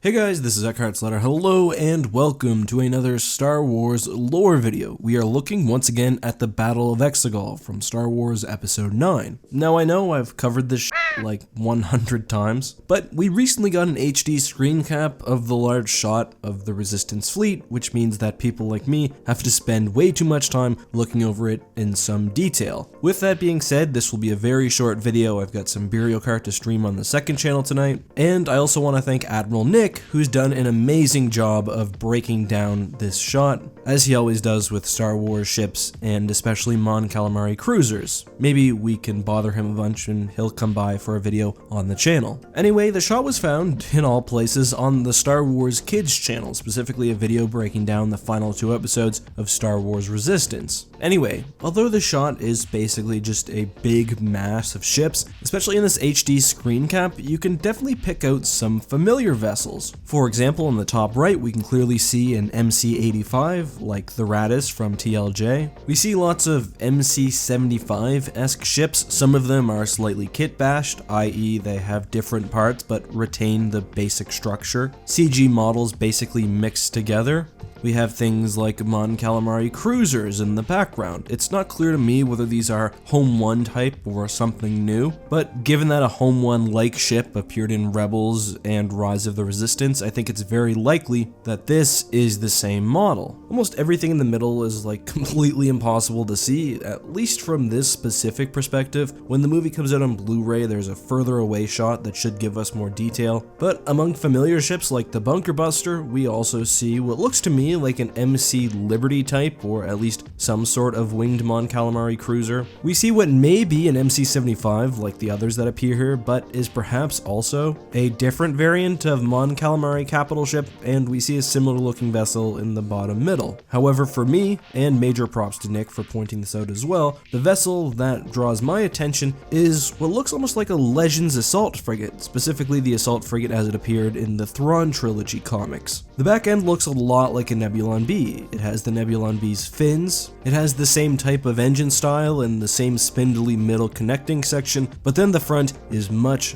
Hey guys, this is EckhartsLadder. Hello and welcome to another Star Wars lore video. We are looking once again at the Battle of Exegol from Star Wars Episode 9. Now I know I've covered this like 100 times, but we recently got an HD screen cap of the large shot of the Resistance fleet, which means that people like me have to spend way too much time looking over it in some detail. With that being said, this will be a very short video. I've got some Burial Cart to stream on the second channel tonight, and I also want to thank Admiral Nick, who's done an amazing job of breaking down this shot, as he always does with Star Wars ships, and especially Mon Calamari cruisers. Maybe we can bother him a bunch and he'll come by for a video on the channel. Anyway, the shot was found, in all places, on the Star Wars Kids channel, specifically a video breaking down the final 2 episodes of Star Wars Resistance. Anyway, although the shot is basically just a big mass of ships, especially in this HD screen cap, you can definitely pick out some familiar vessels. For example, on the top right, we can clearly see an MC-85, like the Radis from TLJ. We see lots of MC-75-esque ships. Some of them are slightly kit-bashed, i.e. they have different parts but retain the basic structure. CG models basically mixed together. We have things like Mon Calamari cruisers in the background. It's not clear to me whether these are Home 1 type or something new, but given that a Home 1-like ship appeared in Rebels and Rise of the Resistance, I think it's very likely that this is the same model. Almost everything in the middle is like completely impossible to see, at least from this specific perspective. When the movie comes out on Blu-ray, there's a further away shot that should give us more detail. But among familiar ships like the Bunker Buster, we also see what looks to me like an MC Liberty type, or at least some sort of winged Mon Calamari cruiser. We see what may be an MC-75 like the others that appear here, but is perhaps also a different variant of Mon Calamari capital ship, and we see a similar looking vessel in the bottom middle. However, for me, and major props to Nick for pointing this out as well, the vessel that draws my attention is what looks almost like a Legends assault frigate, specifically the assault frigate as it appeared in the Thrawn trilogy comics. The back end looks a lot like a Nebulon B. It has the Nebulon B's fins, it has the same type of engine style and the same spindly middle connecting section, but then the front is much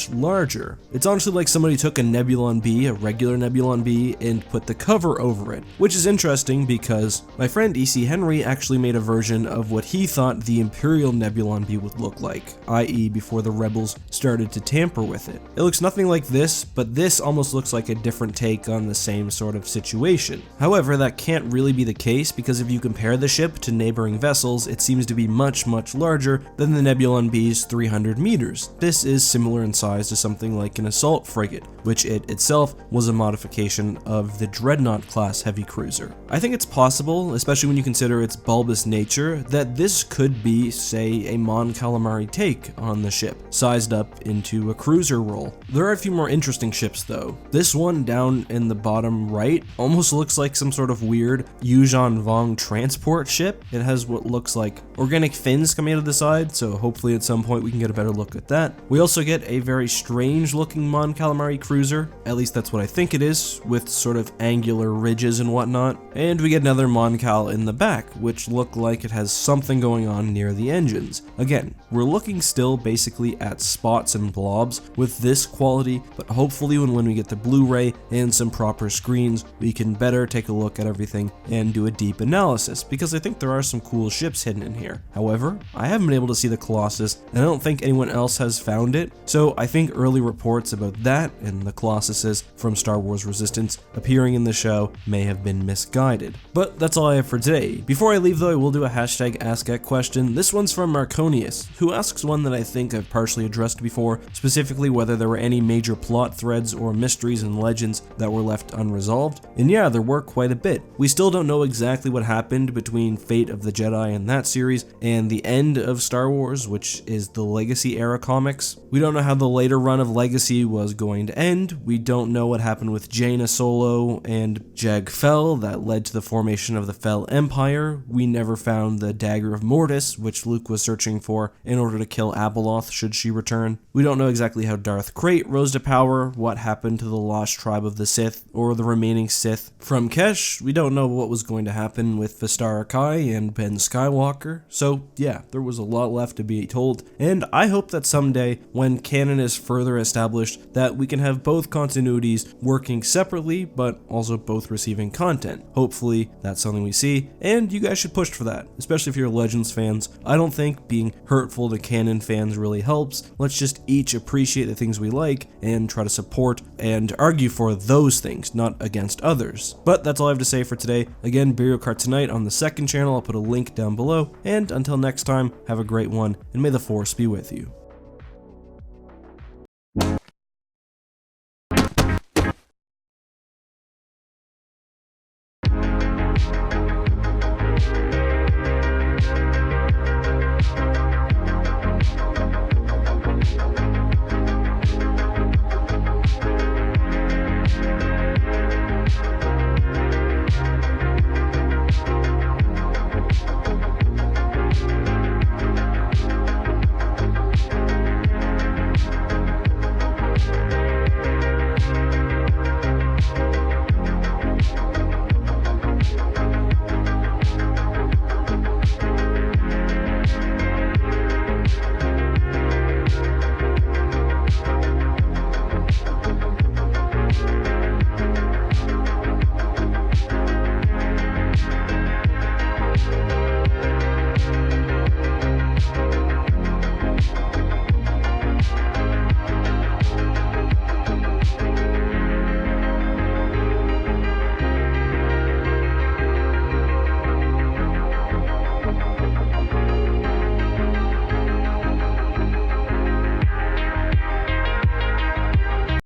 larger. It's honestly like somebody took a Nebulon B, a regular Nebulon B, and put the cover over it, which is interesting because my friend E.C. Henry actually made a version of what he thought the Imperial Nebulon B would look like, i.e. before the Rebels started to tamper with it. It looks nothing like this, but this almost looks like a different take on the same sort of situation. However, that can't really be the case because if you compare the ship to neighboring vessels, it seems to be much larger than the Nebulon B's 300 meters. This is similar in size to something like an assault frigate, which it itself was a modification of the Dreadnought class heavy cruiser. I think it's possible, especially when you consider its bulbous nature, that this could be, say, a Mon Calamari take on the ship, sized up into a cruiser role. There are a few more interesting ships though. This one down in the bottom right almost looks like some sort of weird Yuuzhan Vong transport ship. It has what looks like organic fins coming out of the side, so hopefully at some point we can get a better look at that. We also get a very strange looking Mon Calamari cruiser, at least that's what I think it is, with sort of angular ridges and whatnot. And we get another Mon Cal in the back, which look like it has something going on near the engines. Again, we're looking still basically at spots and blobs with this quality, but hopefully when we get the Blu-ray and some proper screens, we can better take a look at everything and do a deep analysis, because I think there are some cool ships hidden in here. However, I haven't been able to see the Colossus, and I don't think anyone else has found it, so I think early reports about that and the Colossuses from Star Wars Resistance appearing in the show may have been misguided. But that's all I have for today. Before I leave though, I will do a hashtag AskEck question. This one's from Marconius, who asks one that I think I've partially addressed before, specifically whether there were any major plot threads or mysteries and legends that were left unresolved. And yeah, there were quite a bit. We still don't know exactly what happened between Fate of the Jedi in that series and the end of Star Wars, which is the Legacy era comics. We don't know how the later run of Legacy was going to end. We don't know what happened with Jaina Solo and Jag Fel that led to the formation of the Fel Empire. We never found the Dagger of Mortis, which Luke was searching for in order to kill Abeloth should she return. We don't know exactly how Darth Krayt rose to power, what happened to the lost tribe of the Sith, or the remaining Sith from Kesh, we don't know what was going to happen with Vistara Kai and Ben Skywalker, so yeah, there was a lot left to be told, and I hope that someday, when canon is further established, that we can have both continuities working separately, but also both receiving content. Hopefully, that's something we see, and you guys should push for that, especially if you're Legends fans. I don't think being hurtful to canon fans really helps. Let's just each appreciate the things we like and try to support and argue for those things, not against others. But that's all I have to say for today. Again, Burial Cart tonight on the second channel. I'll put a link down below, and until next time, have a great one, and may the Force be with you.